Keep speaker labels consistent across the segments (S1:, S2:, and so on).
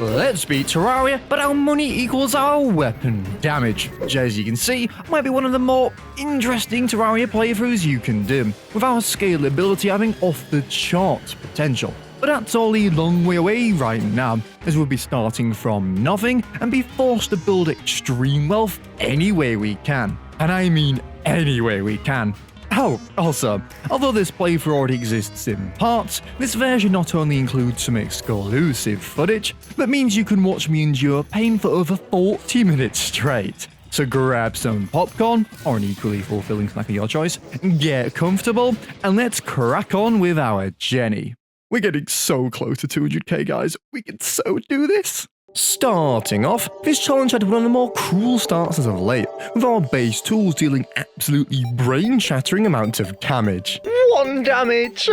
S1: Let's beat Terraria, but our money equals our weapon damage, which as you can see, might be one of the more interesting Terraria playthroughs you can do, with our scalability having off the charts potential. But that's all a long way away right now, as we'll be starting from nothing and be forced to build extreme wealth any way we can. And I mean any way we can. Oh, also, although this playthrough already exists in parts, this version not only includes some exclusive footage, but means you can watch me endure pain for over 40 minutes straight. So grab some popcorn, or an equally fulfilling snack of your choice, get comfortable, and let's crack on with our journey. We're getting so close to 200k, guys. We can so do this. Starting off, this challenge had one of the more cruel starts as of late, with our base tools dealing absolutely brain-shattering amounts of damage.
S2: 1 damage!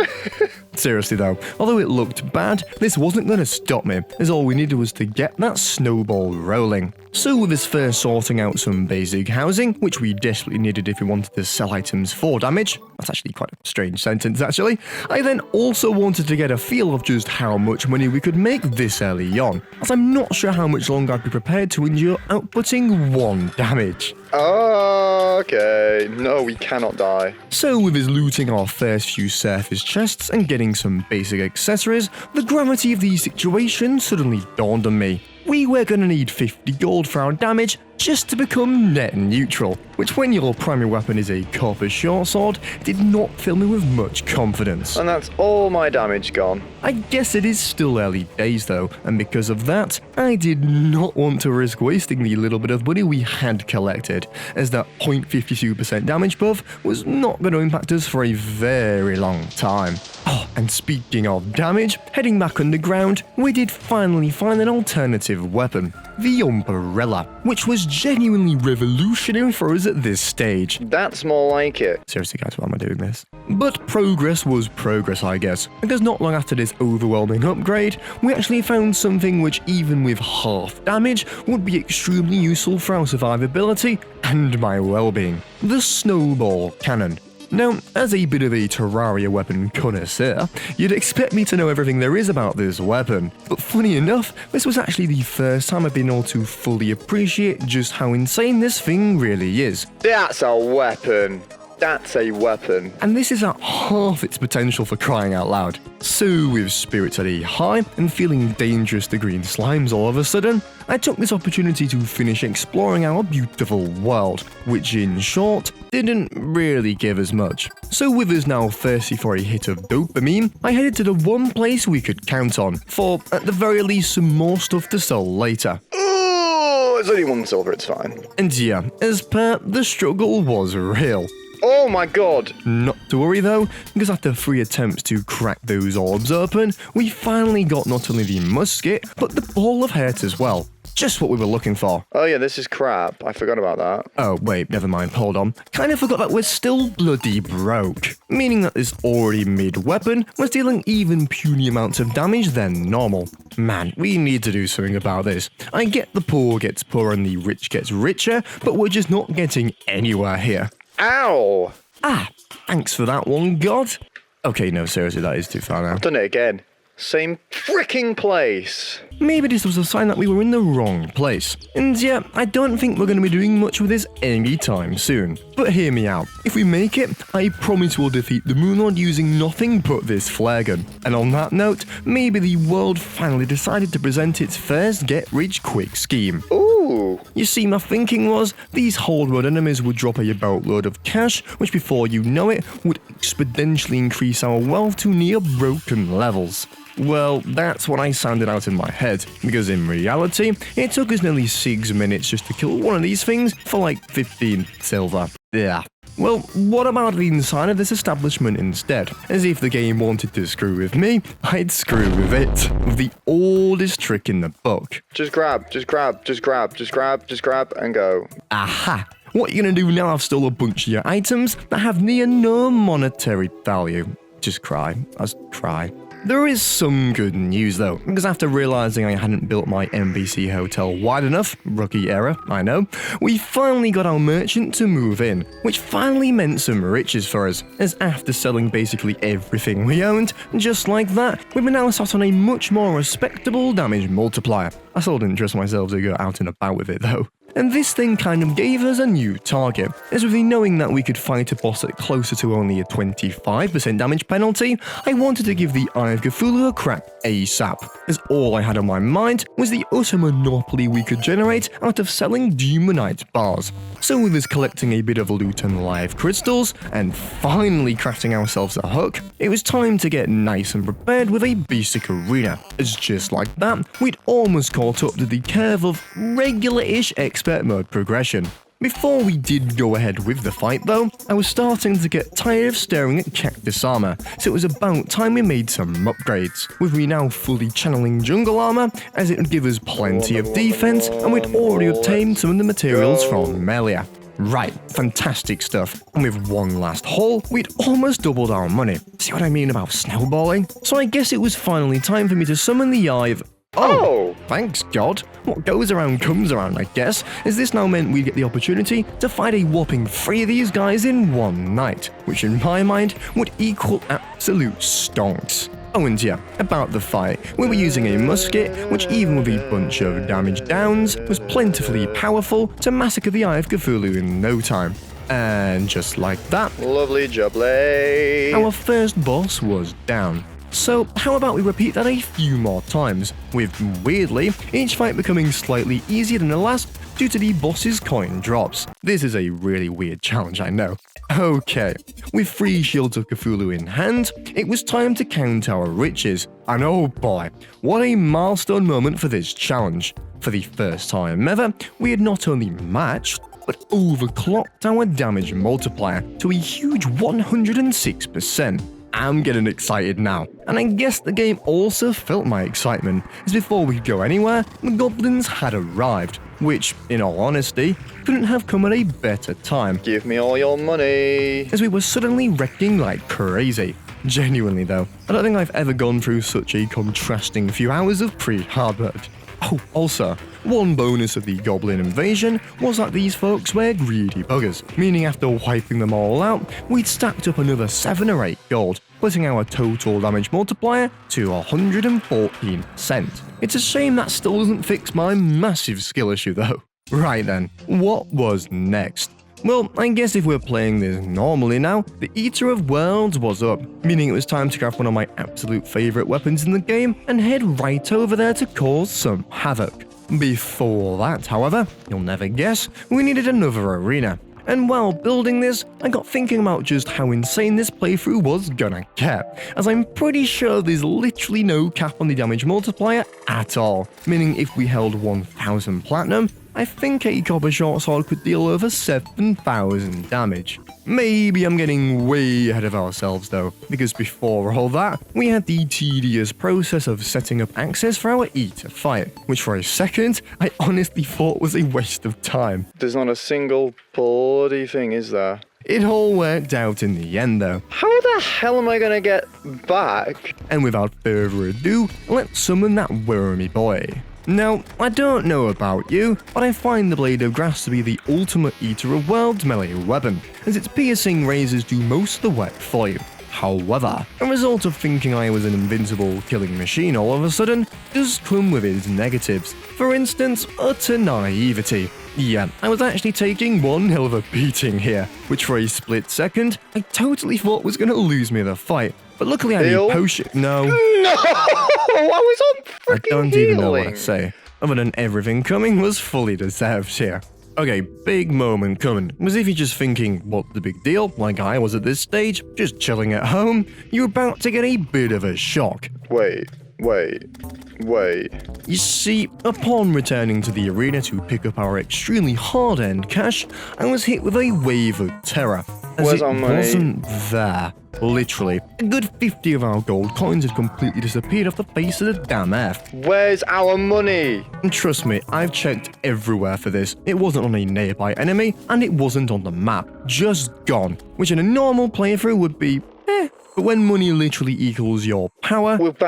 S1: Seriously though, although it looked bad, this wasn't going to stop me, as all we needed was to get that snowball rolling. So with us first sorting out some basic housing, which we desperately needed if we wanted to sell items for damage, that's actually quite a strange sentence actually, I then also wanted to get a feel of just how much money we could make this early on, as I'm not sure how much longer I'd be prepared to endure outputting 1 damage.
S2: Okay, no, we cannot die.
S1: So with us looting our first few surface chests and getting some basic accessories, the gravity of the situation suddenly dawned on me. We were going to need 50 gold for our damage just to become net neutral, which when your primary weapon is a copper short sword, did not fill me with much confidence.
S2: And that's all my damage gone.
S1: I guess it is still early days though, and because of that, I did not want to risk wasting the little bit of money we had collected, as that 0.52% damage buff was not going to impact us for a very long time. Oh, and speaking of damage, heading back underground, we did finally find an alternative weapon, the Umbrella, which was genuinely revolutionary for us at this stage.
S2: That's more like it.
S1: Seriously guys, why am I doing this? But progress was progress, I guess, because not long after this overwhelming upgrade, we actually found something which even with half damage would be extremely useful for our survivability and my well-being, the Snowball Cannon. Now, as a bit of a Terraria weapon connoisseur, you'd expect me to know everything there is about this weapon, but funny enough, this was actually the first time I've been able to fully appreciate just how insane this thing really is.
S2: That's a weapon. That's a weapon.
S1: And this is at half its potential for crying out loud. So with spirits at a high and feeling dangerous to green slimes all of a sudden, I took this opportunity to finish exploring our beautiful world, which in short, didn't really give us much. So with us now thirsty for a hit of dopamine, I headed to the one place we could count on, for at the very least some more stuff to sell later.
S2: Oh, it's only 1 silver, it's fine.
S1: And yeah, as per, the struggle was real.
S2: Oh my god!
S1: Not to worry though, because after 3 attempts to crack those orbs open, we finally got not only the musket, but the ball of hurt as well. Just what we were looking for.
S2: Oh yeah, this is crap. I forgot about that.
S1: Oh wait, never mind, hold on. Kinda forgot that we're still bloody broke. Meaning that this already mid weapon was dealing even puny amounts of damage than normal. Man, we need to do something about this. I get the poor gets poorer and the rich gets richer, but we're just not getting anywhere here.
S2: Ow!
S1: Ah, thanks for that one, God. Okay, no, seriously, that is too far now.
S2: I've done it again. Same freaking place.
S1: Maybe this was a sign that we were in the wrong place. And yeah, I don't think we're going to be doing much with this anytime soon. But hear me out. If we make it, I promise we'll defeat the Moonlord using nothing but this flare gun. And on that note, maybe the world finally decided to present its first get-rich-quick scheme.
S2: Ooh.
S1: You see, my thinking was, these hold mode enemies would drop a boatload of cash, which before you know it, would exponentially increase our wealth to near broken levels. Well, that's what I sounded out in my head, because in reality, it took us nearly 6 minutes just to kill one of these things for like 15 silver. Yeah. Well, what about the inside of this establishment instead? As if the game wanted to screw with me, I'd screw with it. With the oldest trick in the book.
S2: Just grab, and go.
S1: Aha! What you're gonna do now, I've stole a bunch of your items that have near no monetary value. Just cry. Just cry. There is some good news though, because after realizing I hadn't built my NBC hotel wide enough, rookie error, I know, we finally got our merchant to move in, which finally meant some riches for us, as after selling basically everything we owned, just like that, we were now sat on a much more respectable damage multiplier. I still didn't trust myself to go out and about with it though. And this thing kind of gave us a new target, as with the knowing that we could fight a boss at closer to only a 25% damage penalty, I wanted to give the Eye of Cthulhu a crack ASAP, as all I had on my mind was the utter monopoly we could generate out of selling Demonite bars. So with us collecting a bit of loot and live crystals, and finally crafting ourselves a hook, it was time to get nice and prepared with a basic arena, as just like that, we'd almost caught up to the curve of regular-ish expert mode progression. Before we did go ahead with the fight though, I was starting to get tired of staring at cactus armor, so it was about time we made some upgrades, with me now fully channeling jungle armor, as it would give us plenty of defense, and we'd already obtained some of the materials from Melia. Right, fantastic stuff. And with one last haul, we'd almost doubled our money. See what I mean about snowballing? So I guess it was finally time for me to summon the Eye of... Oh, thanks God. What goes around comes around, I guess, as this now meant we'd get the opportunity to fight a whopping 3 of these guys in one night, which in my mind would equal absolute stonks. Oh, and yeah, about the fight, we were using a musket, which even with a bunch of damage downs, was plentifully powerful to massacre the Eye of Cthulhu in no time. And just like that,
S2: Lovely jubbly.
S1: our first boss was down. So how about we repeat that a few more times, with weirdly, each fight becoming slightly easier than the last due to the boss's coin drops. This is a really weird challenge, I know. Okay, with 3 Shields of Cthulhu in hand, it was time to count our riches. And oh boy, what a milestone moment for this challenge. For the first time ever, we had not only matched, but overclocked our damage multiplier to a huge 106%. I'm getting excited now, and I guess the game also felt my excitement, as before we could go anywhere, the goblins had arrived, which, in all honesty, couldn't have come at a better time.
S2: Give me all your money.
S1: As we were suddenly wrecking like crazy. Genuinely though, I don't think I've ever gone through such a contrasting few hours of pre-hardmode. Oh, also, one bonus of the goblin invasion was that these folks were greedy buggers, meaning after wiping them all out, we'd stacked up another 7 or 8 gold, putting our total damage multiplier to 114%. It's a shame that still doesn't fix my massive skill issue though. Right then, what was next? Well, I guess if we're playing this normally now, the Eater of Worlds was up, meaning it was time to grab one of my absolute favourite weapons in the game and head right over there to cause some havoc. Before that, however, you'll never guess, we needed another arena. And while building this, I got thinking about just how insane this playthrough was gonna get, as I'm pretty sure there's literally no cap on the damage multiplier at all, meaning if we held 1000 platinum, I think a copper short sword could deal over 7,000 damage. Maybe I'm getting way ahead of ourselves though, because before all that, we had the tedious process of setting up access for our Eater fight, which for a second, I honestly thought was a waste of time.
S2: There's not a single bloody thing, is there?
S1: It all worked out in the end though.
S2: How the hell am I gonna get back?
S1: And without further ado, let's summon that wormy boy. Now, I don't know about you, but I find the Blade of Grass to be the ultimate Eater of Worlds melee weapon, as its piercing razors do most of the work for you. However, a result of thinking I was an invincible killing machine all of a sudden does come with its negatives. For instance, utter naivety. Yeah, I was actually taking one hell of a beating here, which for a split second, I totally thought was going to lose me the fight. But luckily I had a potion. No!
S2: I was on freaking
S1: I don't even know what to say, other than everything coming was fully deserved here. Okay, big moment coming. Was if you're just thinking, what the big deal, like I was at this stage, just chilling at home, you're about to get a bit of a shock.
S2: Wait.
S1: You see, upon returning to the arena to pick up our extremely hard-earned cash, I was hit with a wave of terror, as
S2: Where's
S1: it
S2: our money?
S1: wasn't there. Literally, a good 50 of our gold coins had completely disappeared off the face of the damn earth.
S2: Where's our money?
S1: And trust me, I've checked everywhere for this. It wasn't on a nearby enemy, and it wasn't on the map. Just gone, which in a normal playthrough would be, But when money literally equals your power,
S2: We're almost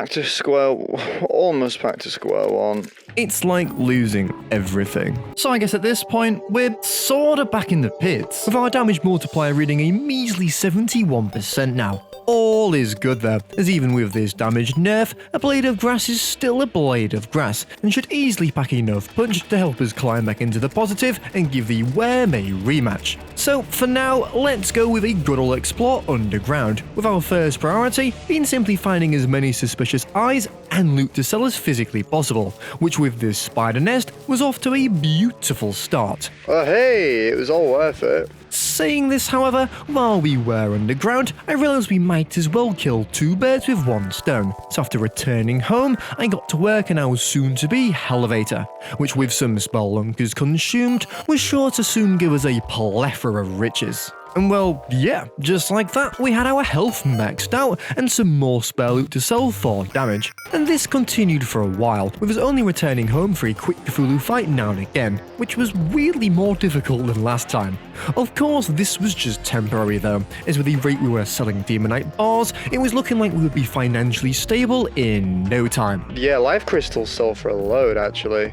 S2: back to square one.
S1: it's like losing everything. So I guess at this point, we're sorta back in the pits, with our damage multiplier reading a measly 71% now. All is good there, as even with this damage nerf, a blade of grass is still a blade of grass, and should easily pack enough punch to help us climb back into the positive and give the Where May rematch. So for now, let's go with a good old explore underground, with our first priority being simply finding as many suspicious eyes and loot to sell as physically possible, which with this spider nest was off to a beautiful start.
S2: Oh hey, it was all worth it.
S1: Saying this, however, while we were underground, I realised we might as well kill two birds with one stone. So after returning home, I got to work on our soon-to-be elevator, which with some spellunkers consumed, was sure to soon give us a plethora of riches. And well, yeah, just like that, we had our health maxed out and some more spare loot to sell for damage. And this continued for a while, with us only returning home for a quick Cthulhu fight now and again, which was weirdly more difficult than last time. Of course, this was just temporary though, as with the rate we were selling Demonite bars, it was looking like we would be financially stable in no time.
S2: Yeah, life crystals sold for a load, actually.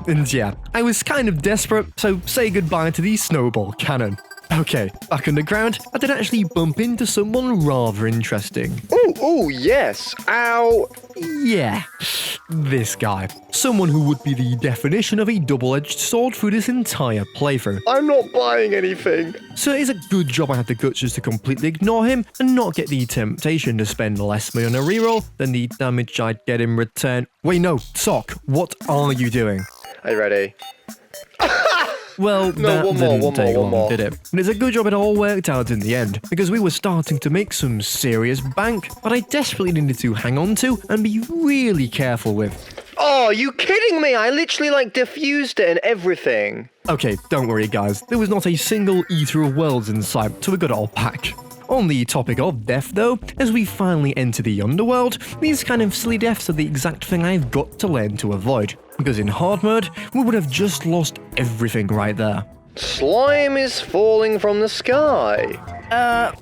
S1: And yeah, I was kind of desperate, so say goodbye to the snowball cannon. Okay, back underground, I did actually bump into someone rather interesting.
S2: Ooh, yes. Ow.
S1: Yeah, this guy. Someone who would be the definition of a double-edged sword through this entire playthrough.
S2: I'm not buying anything.
S1: So it is a good job I had the guts just to completely ignore him and not get the temptation to spend less money on a reroll than the damage I'd get in return. Wait, no, Sock, what are you doing?
S2: Are you ready?
S1: Well,
S2: No,
S1: that
S2: one
S1: didn't
S2: more,
S1: take
S2: one
S1: long,
S2: more.
S1: did it? And it's a good job it all worked out in the end, because we were starting to make some serious bank, but I desperately needed to hang on to and be really careful with.
S2: Oh, you kidding me? I literally diffused it and everything.
S1: Okay, don't worry guys, there was not a single Eater of Worlds in sight, so we got it all back. On the topic of death though, as we finally enter the underworld, these kind of silly deaths are the exact thing I've got to learn to avoid, because in hard mode, we would have just lost everything right there.
S2: Slime is falling from the sky.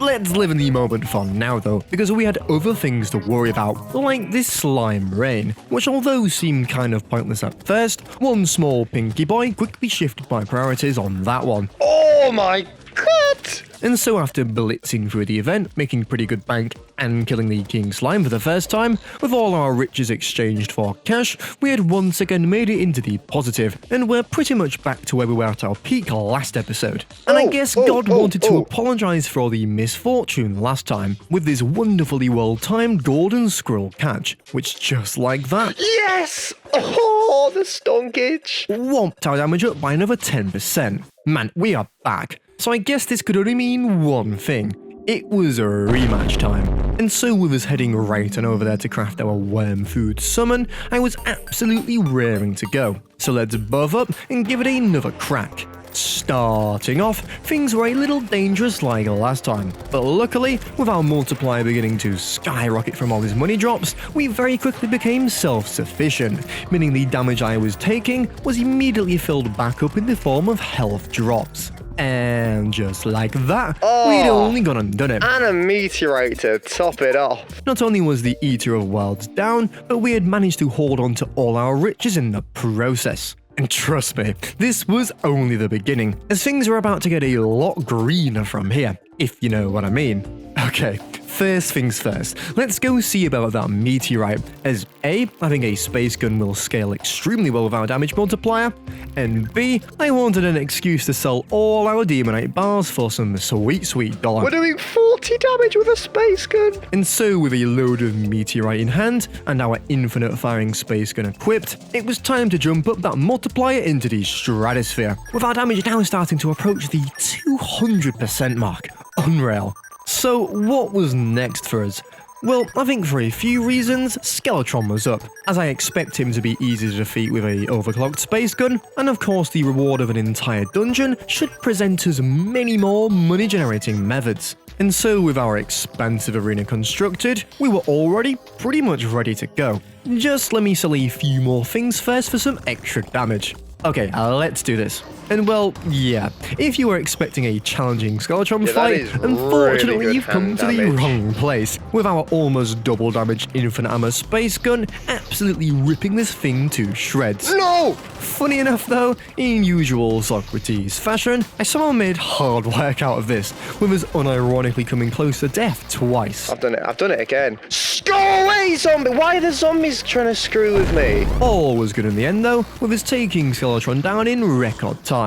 S1: Let's live in the moment for now though, because we had other things to worry about, like this slime rain, which although seemed kind of pointless at first, one small pinky boy quickly shifted my priorities on that one.
S2: Oh my god!
S1: And so after blitzing through the event, making pretty good bank, and killing the King Slime for the first time, with all our riches exchanged for cash, we had once again made it into the positive, and we're pretty much back to where we were at our peak last episode. And I guess God wanted to apologise for all the misfortune last time, with this wonderfully well-timed golden squirrel catch, which just like that,
S2: Yes! Oh, the stonkage.
S1: whomped our damage up by another 10%. Man, we are back. So I guess this could only mean one thing. It was a rematch time. And so with us heading right on over there to craft our worm food summon, I was absolutely raring to go. So let's buff up and give it another crack. Starting off, things were a little dangerous like last time, but luckily, with our multiplier beginning to skyrocket from all these money drops, we very quickly became self-sufficient, meaning the damage I was taking was immediately filled back up in the form of health drops. And just like that, we'd only gone and done it.
S2: And a meteorite to top it off.
S1: Not only was the Eater of Worlds down, but we had managed to hold on to all our riches in the process. And trust me, this was only the beginning, as things are about to get a lot greener from here, if you know what I mean. Okay, first things first, let's go see about that meteorite, as A, I think a space gun will scale extremely well with our damage multiplier, and B, I wanted an excuse to sell all our Demonite bars for some sweet dollar.
S2: We're doing 40 damage with a space gun.
S1: And so with a load of meteorite in hand, and our infinite firing space gun equipped, it was time to jump up that multiplier into the stratosphere, with our damage now starting to approach the 200% mark. Unreal. So what was next for us? Well, I think for a few reasons, Skeletron was up, as I expect him to be easy to defeat with a overclocked space gun, and of course the reward of an entire dungeon should present us many more money generating methods. And so with our expansive arena constructed, we were already pretty much ready to go. Just let me sell a few more things first for some extra damage. Okay, let's do this. And well, yeah, if you were expecting a challenging Skeletron
S2: that
S1: fight,
S2: is
S1: unfortunately
S2: really good
S1: you've come
S2: hand
S1: to the
S2: damage.
S1: wrong place, with our almost double damage infinite ammo space gun absolutely ripping this thing to shreds.
S2: No!
S1: Funny enough though, in usual sockrteez fashion, I somehow made hard work out of this, with us unironically coming close to death twice.
S2: I've done it again. Go away, zombie! Why are the zombies trying to screw with me?
S1: All was good in the end though, with us taking Skeletron down in record time.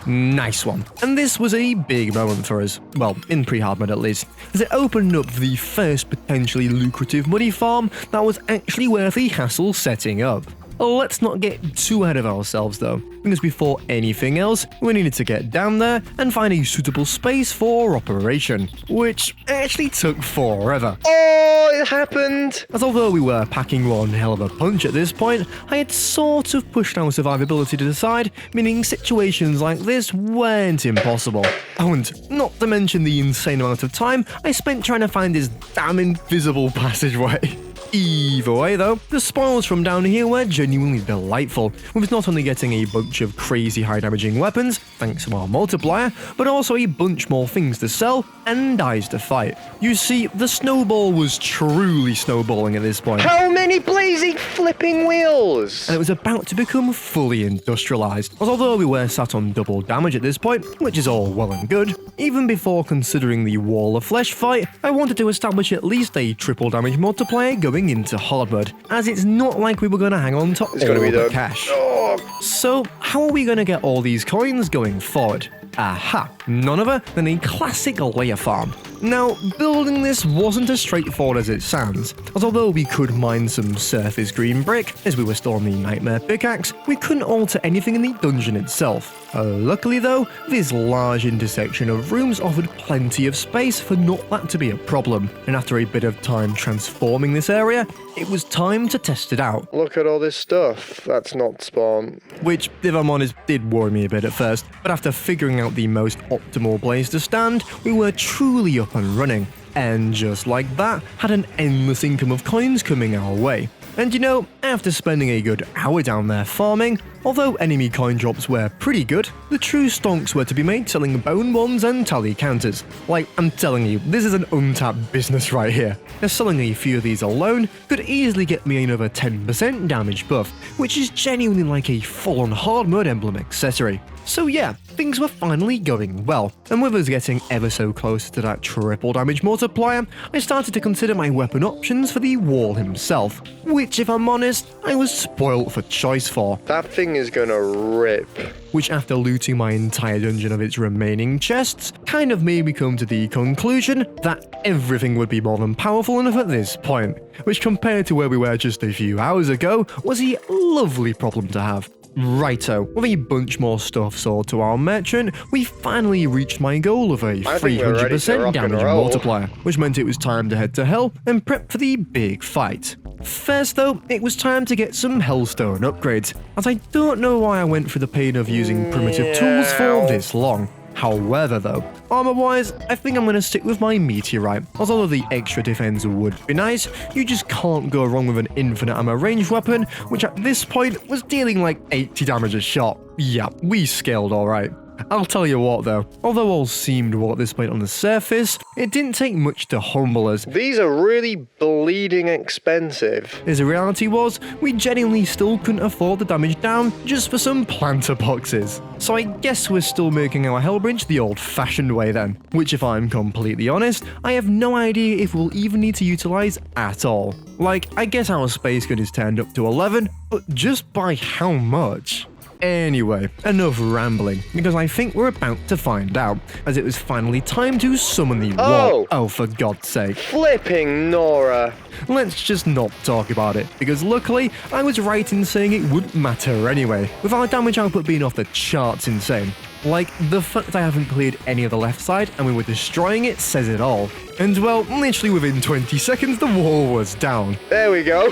S1: Nice one. And this was a big moment for us, well, in pre-hard mode at least, as it opened up the first potentially lucrative money farm that was actually worth the hassle setting up. Let's not get too ahead of ourselves though, because before anything else, we needed to get down there and find a suitable space for operation, which actually took forever.
S2: Oh, it happened!
S1: As although we were packing one hell of a punch at this point, I had sort of pushed our survivability to the side, meaning situations like this weren't impossible. Oh, and not to mention the insane amount of time I spent trying to find this damn invisible passageway. Either way though, the spoils from down here were genuinely delightful, with us not only getting a bunch of crazy high damaging weapons, thanks to our multiplier, but also a bunch more things to sell and eyes to fight. You see, the snowball was truly snowballing at this point.
S2: How many blazing flipping wheels?
S1: And it was about to become fully industrialized, as although we were sat on double damage at this point, which is all well and good, even before considering the wall of flesh fight, I wanted to establish at least a triple damage multiplier going into hard mode, as it's not like we were going to hang on to all the cash.
S2: Oh.
S1: So how are we going to get all these coins going forward? Aha, none other than a classic layer farm. Now, building this wasn't as straightforward as it sounds, as although we could mine some surface green brick, as we were still on the nightmare pickaxe, we couldn't alter anything in the dungeon itself. Luckily though, this large intersection of rooms offered plenty of space for not that to be a problem, and after a bit of time transforming this area, it was time to test it out.
S2: Look at all this stuff. That's not spawn.
S1: Which, if I'm honest, did worry me a bit at first, but after figuring out the most optimal place to stand, we were truly up and running. And just like that, had an endless income of coins coming our way. And you know, after spending a good hour down there farming, although enemy coin drops were pretty good, the true stonks were to be made selling bone ones and tally counters. Like, I'm telling you, this is an untapped business right here. As selling a few of these alone could easily get me another 10% damage buff, which is genuinely like a full-on hard mode emblem accessory. So yeah, things were finally going well, and with us getting ever so close to that triple damage multiplier, I started to consider my weapon options for the wall himself, which if I'm honest, I was spoilt for choice for.
S2: That thing is gonna rip.
S1: Which after looting my entire dungeon of its remaining chests, kind of made me come to the conclusion that everything would be more than powerful enough at this point, which compared to where we were just a few hours ago, was a lovely problem to have. Righto, with a bunch more stuff sold to our merchant, we finally reached my goal of a 300% damage multiplier, which meant it was time to head to hell and prep for the big fight. First though, it was time to get some hellstone upgrades, as I don't know why I went through the pain of using primitive tools for this long. However though, armor-wise, I think I'm going to stick with my meteorite, as although the extra defense would be nice, you just can't go wrong with an infinite ammo ranged weapon, which at this point was dealing like 80 damage a shot. Yeah, we scaled alright. I'll tell you what though, although all seemed well at this point on the surface, it didn't take much to humble us.
S2: These are really bleeding expensive.
S1: As the reality was, we genuinely still couldn't afford the damage down just for some planter boxes. So I guess we're still making our Hellbridge the old-fashioned way then, which if I'm completely honest, I have no idea if we'll even need to utilize at all. Like, I guess our space gun is turned up to 11, but just by how much? Anyway, enough rambling, because I think we're about to find out, as it was finally time to summon the wall. Oh, for God's sake.
S2: Flipping Nora.
S1: Let's just not talk about it, because luckily, I was right in saying it wouldn't matter anyway, with our damage output being off the charts insane. Like, the fact that I haven't cleared any of the left side and we were destroying it says it all. And well, literally within 20 seconds, the wall was down.
S2: There we go.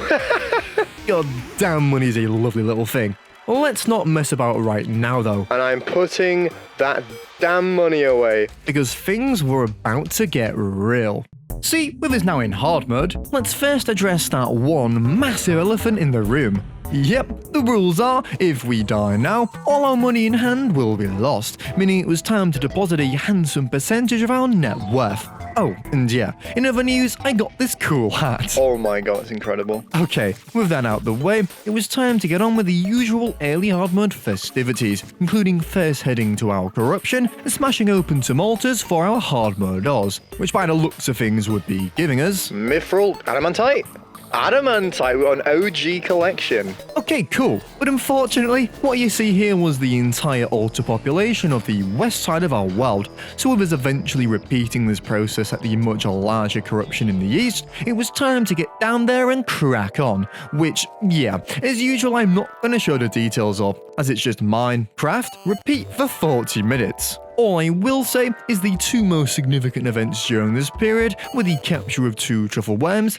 S1: God damn, money's a lovely little thing. Let's not mess about right now though.
S2: And I'm putting that damn money away.
S1: Because things were about to get real. See, with us now in hard mode, let's first address that one massive elephant in the room. Yep, the rules are, if we die now, all our money in hand will be lost, meaning it was time to deposit a handsome percentage of our net worth. Oh, and yeah, in other news, I got this cool hat.
S2: Oh my god, it's incredible.
S1: Okay, with that out the way, it was time to get on with the usual early hard mode festivities, including first heading to our corruption and smashing open some altars for our hard mode Oz, which by the looks of things would be giving us
S2: Mithril Adamantite. Adamantite on OG collection.
S1: Okay, cool. But unfortunately, what you see here was the entire altar population of the west side of our world. So with us eventually repeating this process at the much larger corruption in the east, it was time to get down there and crack on. Which, yeah, as usual, I'm not going to show the details of, as it's just mine, craft, repeat for 40 minutes. All I will say is the two most significant events during this period were the capture of 2 truffle worms,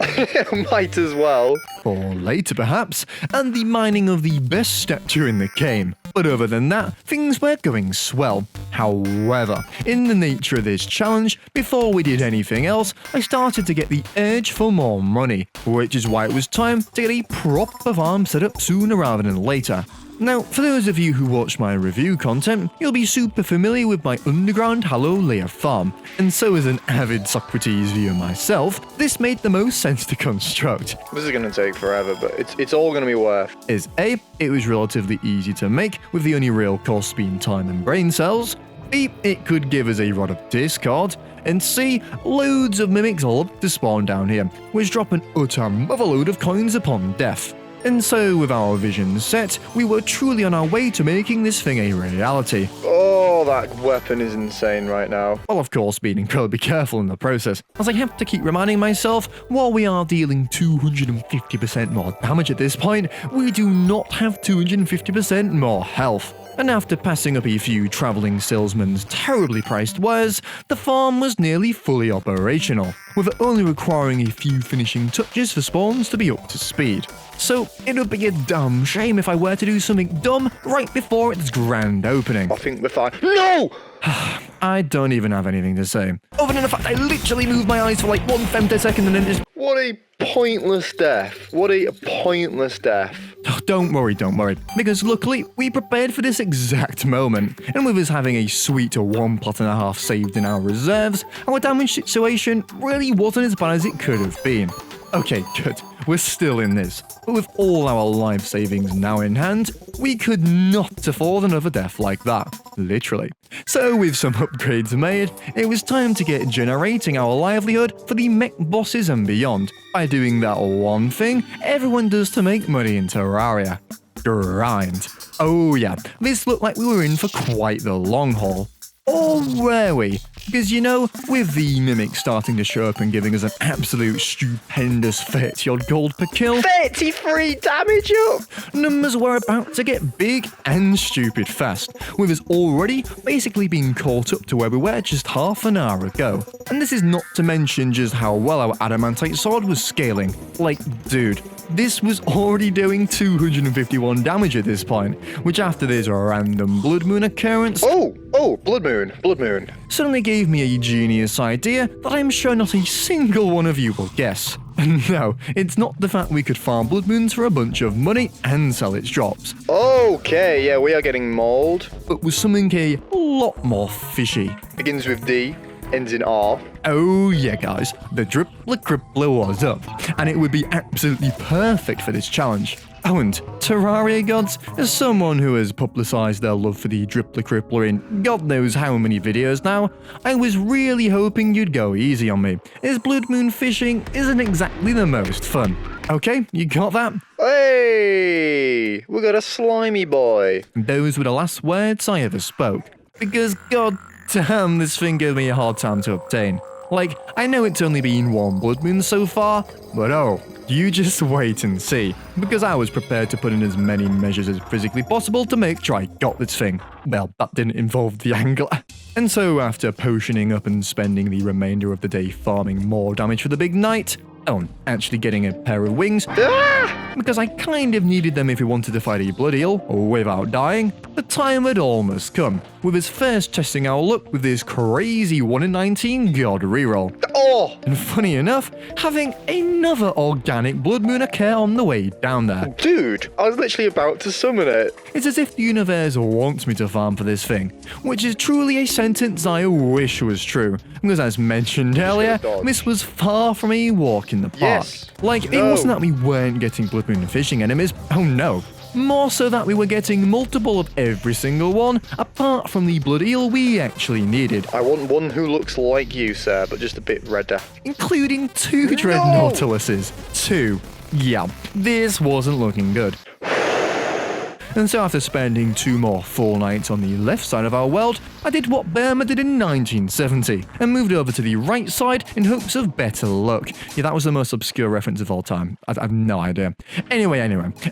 S2: Might as well.
S1: or later perhaps, and the mining of the best statue in the game. But other than that, things were going swell. However, in the nature of this challenge, before we did anything else, I started to get the urge for more money, which is why it was time to get a proper farm set up sooner rather than later. Now, for those of you who watch my review content, you'll be super familiar with my underground Hollow Layer farm, and so as an avid sockrteez viewer myself, this made the most sense to construct.
S2: This is going to take forever, but it's all going to be worth.
S1: Is A, it was relatively easy to make, with the only real cost being time and brain cells. B, it could give us a rod of discard. And C, loads of mimics all up to spawn down here, which drop an utter motherload of coins upon death. And so, with our vision set, we were truly on our way to making this thing a reality.
S2: Oh, that weapon is insane right now.
S1: While of course being incredibly careful in the process, as I have to keep reminding myself, while we are dealing 250% more damage at this point, we do not have 250% more health. And after passing up a few travelling salesmen's terribly priced wares, the farm was nearly fully operational, with it only requiring a few finishing touches for spawns to be up to speed. So it would be a dumb shame if I were to do something dumb right before its grand opening.
S2: I think we're fine. No!
S1: I don't even have anything to say, other than the fact I literally moved my eyes for like 1 femtosecond and then just...
S2: What a pointless death. What a pointless death.
S1: Oh, don't worry, because luckily we prepared for this exact moment, and with us having a sweet 1.5 pot saved in our reserves, our damage situation really wasn't as bad as it could have been. Okay, good, we're still in this, but with all our life savings now in hand, we could not afford another death like that, literally. So with some upgrades made, it was time to get generating our livelihood for the mech bosses and beyond, by doing that one thing everyone does to make money in Terraria: grind. Oh yeah, this looked like we were in for quite the long haul. Or were we? Because, you know, with the mimics starting to show up and giving us an absolute stupendous 30-odd gold per kill,
S2: 33 damage up!
S1: numbers were about to get big and stupid fast, with us already basically being caught up to where we were just half an hour ago. And this is not to mention just how well our adamantite sword was scaling. Like, dude, this was already doing 251 damage at this point, which after this random blood moon occurrence...
S2: Oh, blood moon.
S1: suddenly gave me a genius idea that I'm sure not a single one of you will guess. No, it's not the fact we could farm blood moons for a bunch of money and sell its drops.
S2: Okay, yeah, we are getting mauled.
S1: But was something a lot more fishy.
S2: Begins with D, ends in R.
S1: Oh yeah guys, the Drippler Crippler was up, and it would be absolutely perfect for this challenge. Oh, and Terraria gods, as someone who has publicised their love for the Drippler Crippler in God knows how many videos now, I was really hoping you'd go easy on me, as blood moon fishing isn't exactly the most fun. Okay, you got that?
S2: Hey, we got a slimy boy.
S1: Those were the last words I ever spoke, because god damn, this thing gave me a hard time to obtain. Like, I know it's only been 1 blood moon so far, but oh, you just wait and see, because I was prepared to put in as many measures as physically possible to make sure I got this thing. Well, that didn't involve the angler. And so after potioning up and spending the remainder of the day farming more damage for the big night, oh, actually getting a pair of wings, because I kind of needed them if we wanted to fight a blood eel without dying, the time had almost come, with us first testing our luck with this crazy 1 in 19 god reroll.
S2: Oh!
S1: And funny enough, having another organic blood moon occur on the way down there.
S2: Dude, I was literally about to summon it.
S1: It's as if the universe wants me to farm for this thing, which is truly a sentence I wish was true, because as mentioned earlier, this was far from a walk in the park.
S2: Yes.
S1: Like, it
S2: No.
S1: wasn't that we weren't getting blood moon fishing enemies, oh no. More so that we were getting multiple of every single one, apart from the blood eel we actually needed,
S2: I want one who looks like you, sir, but just a bit redder.
S1: including 2 Dread Nautiluses. 2. Yeah, this wasn't looking good. And so after spending 2 more full nights on the left side of our world, I did what Burma did in 1970 and moved over to the right side in hopes of better luck. Yeah, that was the most obscure reference of all time. I've no idea. Anyway,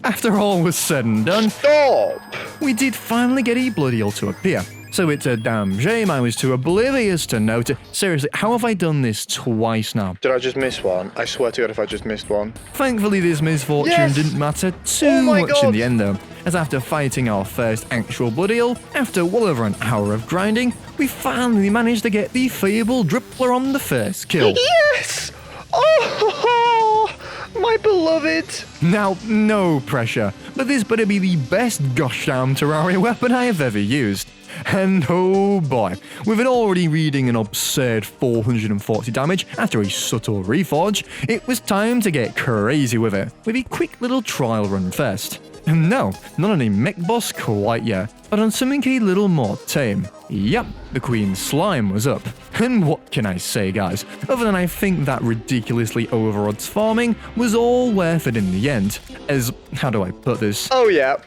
S1: after all was said and done,
S2: Stop!
S1: we did finally get a blood eel to appear. So it's a damn shame I was too oblivious to note it. Seriously, how have I done this twice now?
S2: Did I just miss one? I swear to God if I just missed one.
S1: Thankfully, this misfortune
S2: Yes!
S1: didn't matter
S2: Oh
S1: too
S2: my
S1: much in
S2: God!
S1: the end though, as after fighting our first actual blood eel, after well over an hour of grinding, we finally managed to get the fabled Drippler on the first kill.
S2: Yes! Oh, my beloved!
S1: Now, no pressure, but this better be the best gosh damn Terraria weapon I have ever used. And oh boy, with it already reading an absurd 440 damage after a subtle reforge, it was time to get crazy with it, with a quick little trial run first. And no, not on a mech boss quite yet, but on something a little more tame. Yep, the Queen Slime was up. And what can I say, guys, other than I think that ridiculously over-odds farming was all worth it in the end, as, how do I put this?
S2: Oh yeah.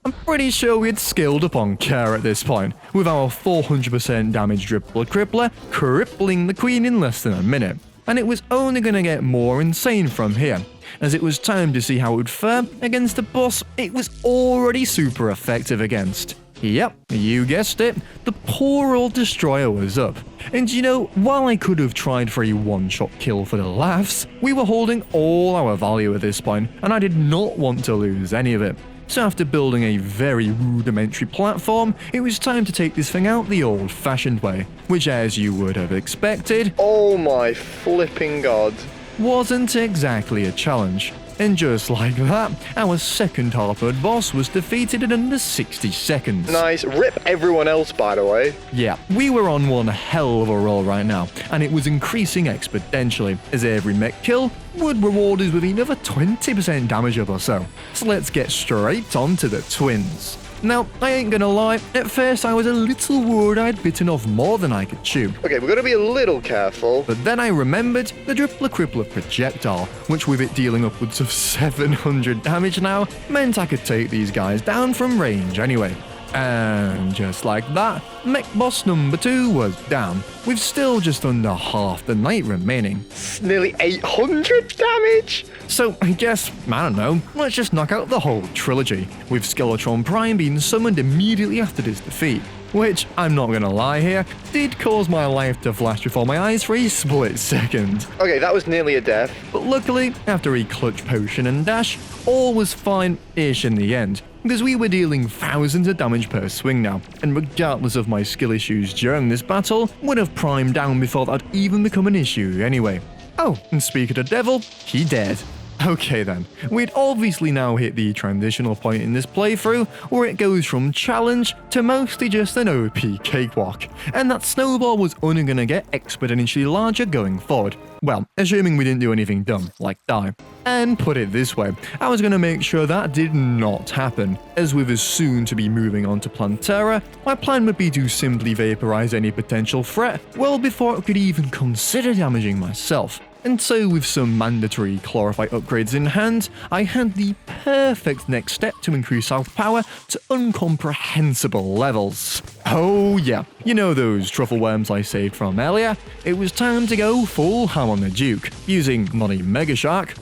S1: I'm pretty sure we had scaled up on care at this point, with our 400% damage Drippler Crippler crippling the Queen in less than a minute. And it was only going to get more insane from here, as it was time to see how it would fare against a boss it was already super effective against. Yep, you guessed it, the poor old destroyer was up. And you know, while I could have tried for a one-shot kill for the laughs, we were holding all our value at this point, and I did not want to lose any of it. So after building a very rudimentary platform, it was time to take this thing out the old-fashioned way, which as you would have expected,
S2: Oh my flipping God.
S1: wasn't exactly a challenge. And just like that, our second Harpod boss was defeated in under 60 seconds.
S2: Nice. Rip everyone else, by the way.
S1: Yeah, we were on one hell of a roll right now, and it was increasing exponentially, as every mech kill would reward us with another 20% damage up or so. So let's get straight on to the twins. Now, I ain't gonna lie, at first I was a little worried I'd bitten off more than I could chew.
S2: Okay, we've got to be a little careful.
S1: But then I remembered the Drippler Crippler projectile, which with it dealing upwards of 700 damage now, meant I could take these guys down from range anyway. And just like that, mech boss number 2 was down, with still just under half the night remaining.
S2: It's nearly 800 damage.
S1: So I guess, I don't know, let's just knock out the whole trilogy, with Skeletron Prime being summoned immediately after this defeat. Which, I'm not gonna lie here, did cause my life to flash before my eyes for a split second.
S2: Okay, that was nearly a death.
S1: But luckily, after a clutch potion and dash, all was fine-ish in the end, because we were dealing thousands of damage per swing now, and regardless of my skill issues during this battle, would have primed down before that even become an issue anyway. Oh, and speak of the devil, he dead. Okay then, we'd obviously now hit the transitional point in this playthrough where it goes from challenge to mostly just an OP cakewalk, and that snowball was only gonna get exponentially larger going forward. Well, assuming we didn't do anything dumb, like die. And put it this way, I was gonna make sure that did not happen, as with us soon to be moving on to Plantera, my plan would be to simply vaporize any potential threat well before it could even consider damaging myself. And so with some mandatory Chlorophyte upgrades in hand, I had the perfect next step to increase our power to incomprehensible levels. Oh yeah, you know those truffle worms I saved from earlier? It was time to go full ham on the Duke, using not a Mega Shark,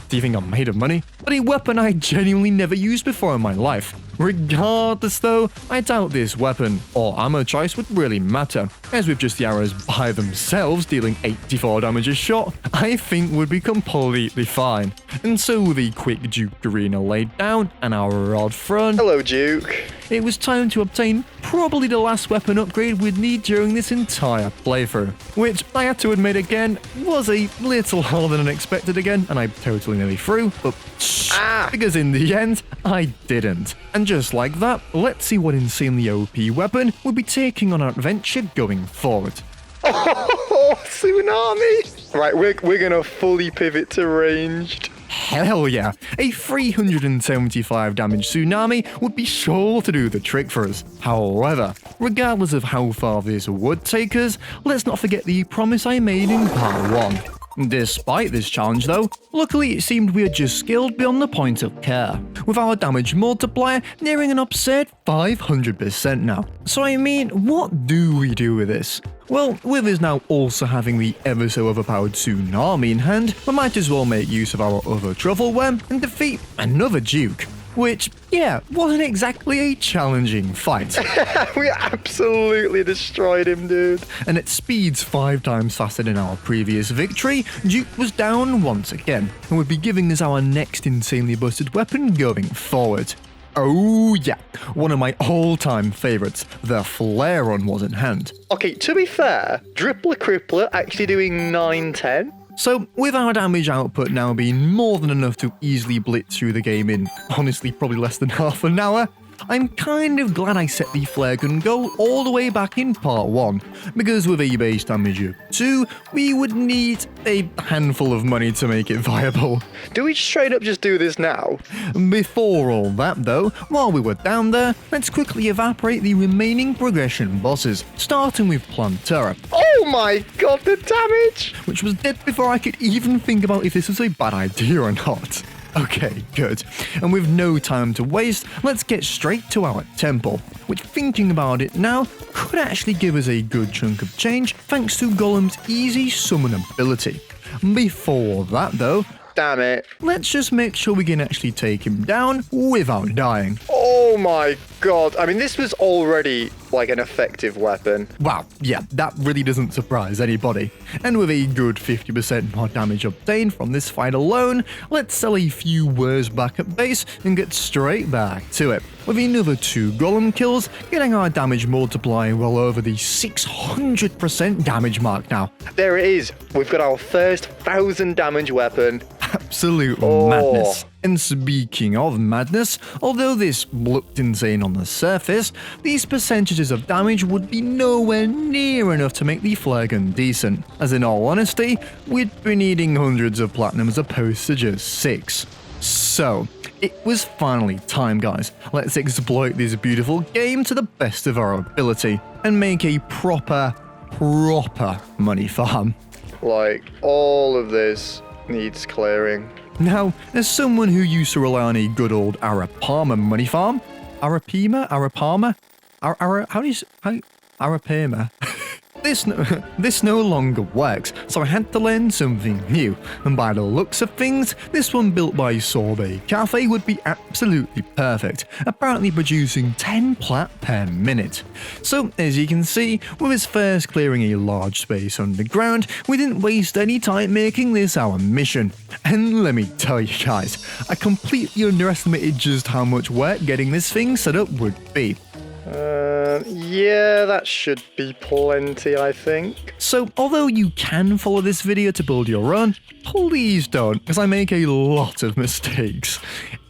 S1: do you think I'm made of money? But a weapon I genuinely never used before in my life. Regardless though, I doubt this weapon or ammo choice would really matter, as with just the arrows by themselves dealing 84 damage a shot, I think would be completely fine. And so with a quick Duke Arena laid down and our rod thrown,
S2: Hello, Duke.
S1: it was time to obtain probably the last weapon upgrade we'd need during this entire playthrough, which I had to admit again was a little harder than expected again, and I totally nearly threw, but because in the end, I didn't. And just like that, let's see what insanely OP weapon we'll be taking on our adventure going forward.
S2: Oh, tsunami! Right, we're gonna fully pivot to ranged.
S1: Hell yeah, a 375 damage tsunami would be sure to do the trick for us. However, regardless of how far this would take us, let's not forget the promise I made in part 1. Despite this challenge though, luckily it seemed we had just scaled beyond the point of care, with our damage multiplier nearing an absurd 500% now. So I mean, what do we do with this? Well, with us now also having the ever so overpowered tsunami in hand, we might as well make use of our other truffleware and defeat another duke. Which, yeah, wasn't exactly a challenging fight.
S2: We absolutely destroyed him, dude.
S1: And at speeds 5 times faster than our previous victory, Duke was down once again, and would be giving us our next insanely busted weapon going forward. Oh yeah, one of my all-time favourites, the Flare-On, was in hand.
S2: Okay, to be fair, Drippler Crippler actually doing 9-10.
S1: So, with our damage output now being more than enough to easily blitz through the game in, honestly, probably less than half an hour, I'm kind of glad I set the flare gun goal all the way back in part 1, because with a base damage of 2, we would need a handful of money to make it viable.
S2: Do we straight up just do this now?
S1: Before all that though, while we were down there, let's quickly evaporate the remaining progression bosses, starting with Plantera.
S2: Oh my god, the damage!
S1: Which was dead before I could even think about if this was a bad idea or not. Okay, good. And with no time to waste, let's get straight to our temple, which, thinking about it now, could actually give us a good chunk of change thanks to Golem's easy summon ability. Before that though,
S2: Damn it.
S1: let's just make sure we can actually take him down without dying.
S2: Oh my god. I mean, this was already like an effective weapon.
S1: Wow, yeah, that really doesn't surprise anybody. And with a good 50% more damage obtained from this fight alone, let's sell a few wares back at base and get straight back to it. With another 2 golem kills, getting our damage multiplier well over the 600% damage mark now.
S2: There it is. We've got our first 1000 damage weapon.
S1: Absolute madness. And speaking of madness, although this looked insane on the surface, these percentages of damage would be nowhere near enough to make the flare gun decent, as in all honesty, we'd be needing hundreds of platinum as opposed to just 6. So, it was finally time, guys. Let's exploit this beautiful game to the best of our ability, and make a proper money farm.
S2: Like, all of this needs clearing.
S1: Now, as someone who used to rely on a good old Arapama money farm, Arapama? Arapama? This no longer works, so I had to learn something new, and by the looks of things, this one built by Sorbet Cafe would be absolutely perfect, apparently producing 10 plat per minute. So, as you can see, with us first clearing a large space underground, we didn't waste any time making this our mission. And let me tell you guys, I completely underestimated just how much work getting this thing set up would be.
S2: Yeah, that should be plenty, I think.
S1: So, although you can follow this video to build your own, please don't, because I make a lot of mistakes.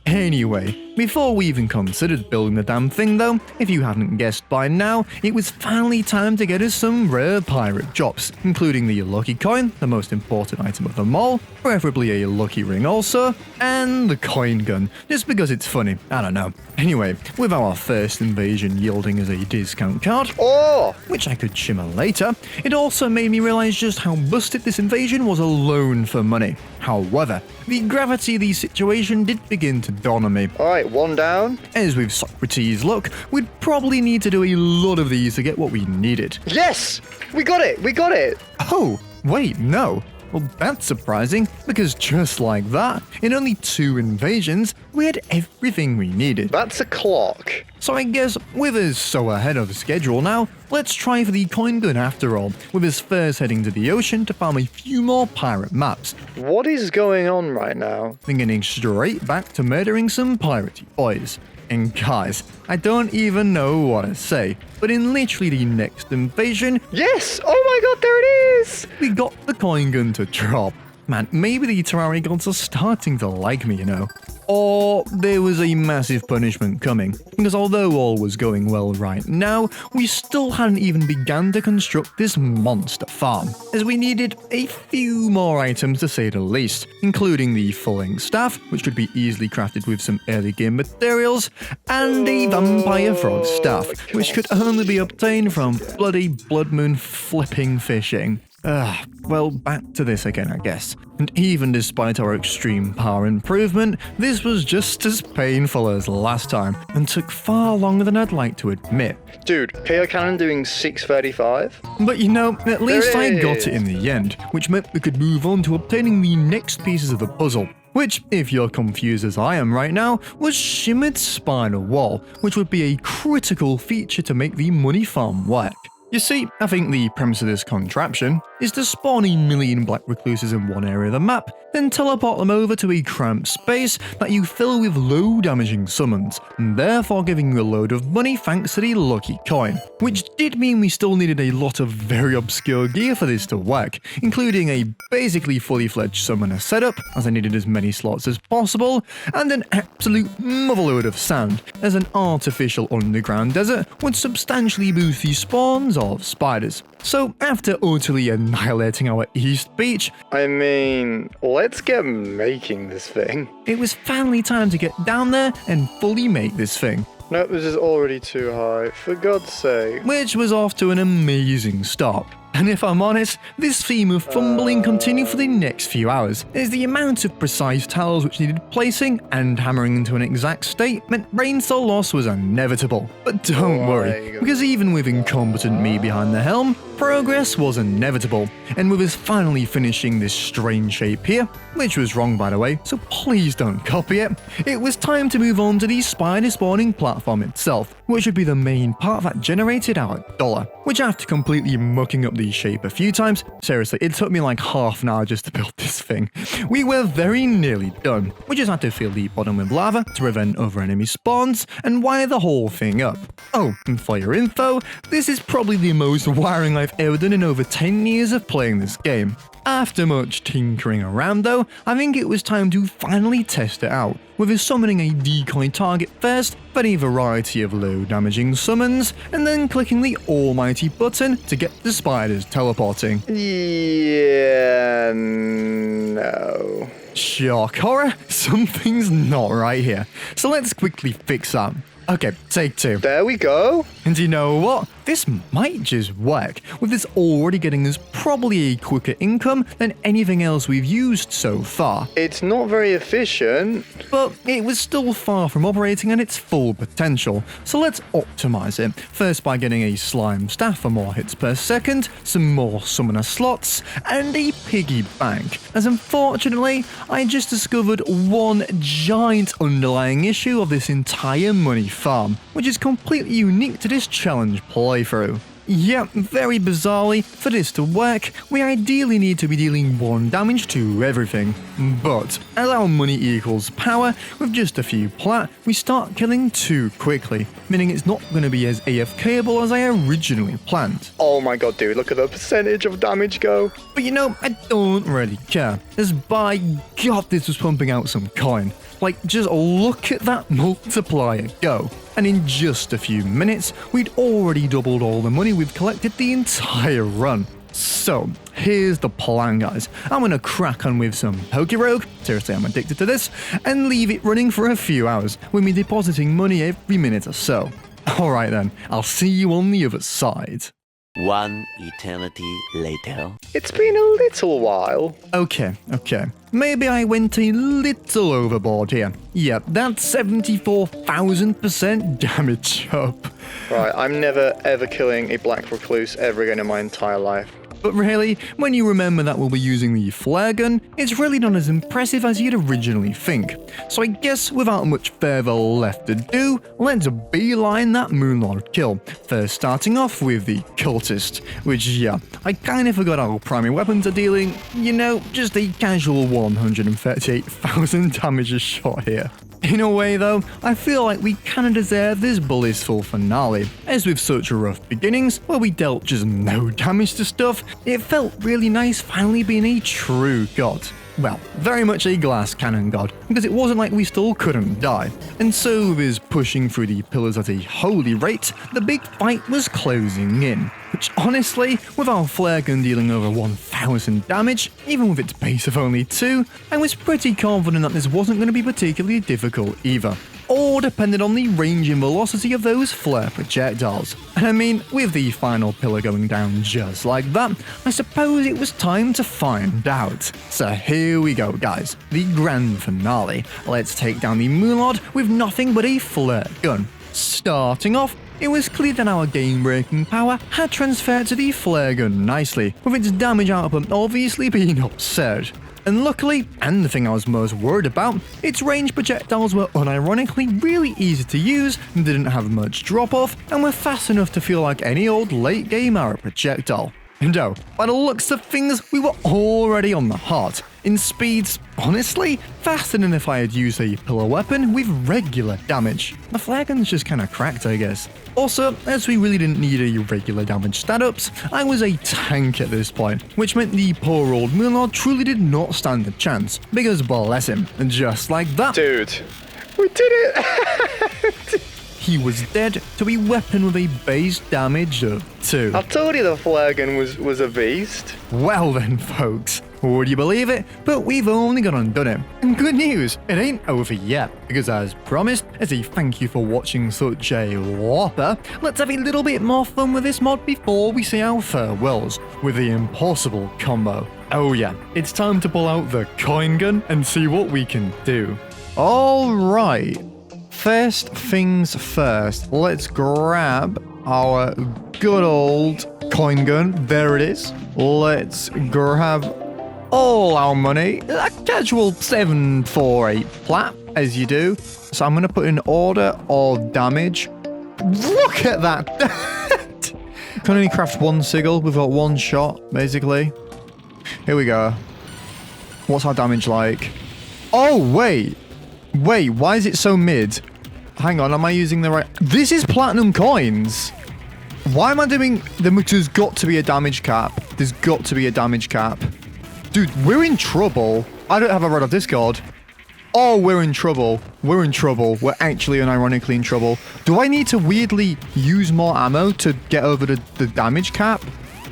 S1: Anyway, before we even considered building the damn thing though, if you haven't guessed by now, it was finally time to get us some rare pirate drops, including the lucky coin, the most important item of them all, preferably a lucky ring also, and the coin gun, just because it's funny, I don't know. Anyway, with our first invasion yielding us a discount card, which I could shimmer later, it also made me realize just how busted this invasion was alone for money. However, the gravity of the situation did begin to dawn on me.
S2: Alright, one down.
S1: As with Socrates' luck, we'd probably need to do a lot of these to get what we needed.
S2: Yes! We got it! We got it!
S1: Oh, wait, no. Well, that's surprising, because just like that, in only 2 invasions, we had everything we needed.
S2: That's a clock.
S1: So I guess, with us so ahead of schedule now, let's try for the coin gun after all, with us first heading to the ocean to farm a few more pirate maps.
S2: What is going on right now?
S1: Then getting straight back to murdering some piratey boys. And guys, I don't even know what to say, but in literally the next invasion,
S2: Yes! Oh my god, there it is!
S1: we got the coin gun to drop. Man, maybe the Terraria gods are starting to like me, you know. Or there was a massive punishment coming, because although all was going well right now, we still hadn't even begun to construct this monster farm, as we needed a few more items to say the least, including the falling staff, which could be easily crafted with some early game materials, and a vampire frog staff, which could only be obtained from bloody blood moon flipping fishing. Well, back to this again, I guess. And even despite our extreme power improvement, this was just as painful as last time, and took far longer than I'd like to admit.
S2: Dude, KO Cannon doing 635?
S1: But you know, at least I got
S2: is.
S1: it in the end, which meant we could move on to obtaining the next pieces of the puzzle. Which, if you're confused as I am right now, was Shimmered Spiral Wall, which would be a critical feature to make the money farm work. You see, I think the premise of this contraption is to spawn a million black recluses in one area of the map, then teleport them over to a cramped space that you fill with low damaging summons, and therefore giving you a load of money thanks to the lucky coin. Which did mean we still needed a lot of very obscure gear for this to work, including a basically fully fledged summoner setup, as I needed as many slots as possible, and an absolute motherload of sand, as an artificial underground desert would substantially boost the spawns of spiders. So after utterly annihilating our east beach,
S2: I mean, let's get making this thing.
S1: it was finally time to get down there and fully make this thing,
S2: Nope, this is already too high. For God's sake.
S1: which was off to an amazing start. And if I'm honest, this theme of fumbling continued for the next few hours, as the amount of precise tiles which needed placing and hammering into an exact state meant brain cell loss was inevitable. But don't worry, because even with incompetent me behind the helm, progress was inevitable, and with us finally finishing this strange shape here, which was wrong by the way, so please don't copy it, it was time to move on to the spider spawning platform itself, which would be the main part that generated our dollar, which after completely mucking up the shape a few times, seriously, it took me like half an hour just to build this thing, we were very nearly done. We just had to fill the bottom with lava to prevent other enemy spawns and wire the whole thing up. Oh, and for your info, this is probably the most wiring I've ever done in over 10 years of playing this game. After much tinkering around though, I think it was time to finally test it out, with us summoning a decoy target first, then a variety of low damaging summons, and then clicking the almighty button to get the spiders teleporting.
S2: Yeah, no.
S1: Shock horror, something's not right here, so let's quickly fix that. Okay, take two.
S2: There we go.
S1: And you know what? This might just work, with this already getting us probably a quicker income than anything else we've used so far.
S2: It's not very efficient.
S1: But it was still far from operating at its full potential, so let's optimize it. First by getting a slime staff for more hits per second, some more summoner slots, and a piggy bank, as unfortunately, I just discovered one giant underlying issue of this entire money farm, which is completely unique to this challenge playthrough. Yeah, very bizarrely, for this to work, we ideally need to be dealing 1 damage to everything. But, as our money equals power, with just a few plat, we start killing too quickly, meaning it's not going to be as AFKable as I originally planned.
S2: Oh my god, dude, look at the percentage of damage go.
S1: But you know, I don't really care, as by God this was pumping out some coin. Like, just look at that multiplier go. And in just a few minutes, we'd already doubled all the money we've collected the entire run. So, here's the plan, guys. I'm gonna crack on with some Pokerogue, seriously I'm addicted to this, and leave it running for a few hours, with me depositing money every minute or so. Alright then, I'll see you on the other side.
S3: One eternity later.
S2: It's been a little while.
S1: Okay. Maybe I went a little overboard here. Yeah, that's 74,000% damage up.
S2: Right, I'm never ever killing a black recluse ever again in my entire life.
S1: But really, when you remember that we'll be using the flare gun, it's really not as impressive as you'd originally think. So I guess without much further left to do, let's beeline that Moonlord kill. First starting off with the cultist, which yeah, I kinda forgot our primary weapons are dealing, you know, just a casual 138,000 damage a shot here. In a way though, I feel like we kinda deserve this blissful finale, as with such rough beginnings, where we dealt just no damage to stuff, it felt really nice finally being a true god. Well, very much a glass cannon god, because it wasn't like we still couldn't die. And so with his pushing through the pillars at a holy rate, the big fight was closing in. Which honestly, with our flare gun dealing over 1000 damage, even with its base of only 2, I was pretty confident that this wasn't going to be particularly difficult either. All depended on the range and velocity of those flare projectiles. And I mean, with the final pillar going down just like that, I suppose it was time to find out. So here we go guys, the grand finale. Let's take down the Moonlord with nothing but a flare gun. Starting off, it was clear that our game-breaking power had transferred to the flare gun nicely, with its damage output obviously being absurd. And luckily, and the thing I was most worried about, its range projectiles were unironically really easy to use, didn't have much drop-off, and were fast enough to feel like any old late-game arrow projectile. And oh, by the looks of things, we were already on the hot. In speeds, honestly, faster than if I had used a pillar weapon with regular damage. The flare gun's just kinda cracked, I guess. Also, as we really didn't need a regular damage stat-ups, I was a tank at this point, which meant the poor old Moonlord truly did not stand a chance, because bless him, and just like that,
S2: Dude, we did it!
S1: he was dead to a weapon with a base damage of 2.
S2: I told you the flare gun was a beast.
S1: Well then, folks, would you believe it? But we've only got undone it. And good news, it ain't over yet, because as promised, as a thank you for watching such a whopper, let's have a little bit more fun with this mod before we say our farewells with the impossible combo. Oh yeah, it's time to pull out the coin gun and see what we can do. Alright, first things first, let's grab our good old coin gun. There it is. Let's grab all our money. A casual 748 plat, as you do. So I'm going to put in order of damage. Look at that. Can only craft one sigil. We've got one shot, basically. Here we go. What's our damage like? Oh, wait. Wait, why is it so mid? Hang on, am I using the right... This is platinum coins. Why am I doing... There's got to be a damage cap. There's got to be a damage cap. Dude, we're in trouble. I don't have a rod of Discord. Oh, we're in trouble. We're in trouble. We're actually unironically in trouble. Do I need to weirdly use more ammo to get over the damage cap?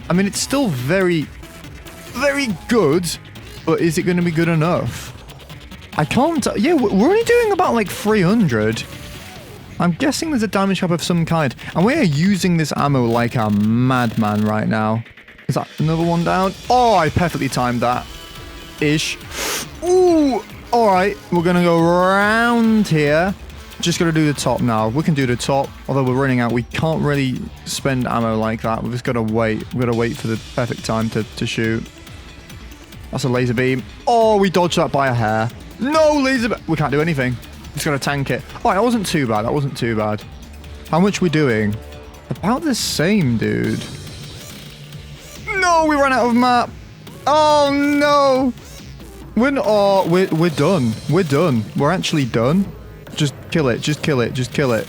S1: I mean, it's still very, very good, but is it going to be good enough? I can't... Yeah, we're only doing about like 300. I'm guessing there's a damage cap of some kind. And we are using this ammo like a madman right now. Is that another one down? Oh, I perfectly timed that. Ish. Ooh! Alright, we're gonna go around here. Just gotta do the top now. We can do the top, although we're running out. We can't really spend ammo like that. We've just gotta wait. We've gotta wait for the perfect time to shoot. That's a laser beam. Oh, we dodged that by a hair. No laser beam. We can't do anything. Just gotta tank it. Oh, that wasn't too bad. That wasn't too bad. How much we doing? About the same, dude. No, we ran out of map. Oh no. We're done. We're done. We're actually done. Just kill it. Just kill it. Just kill it.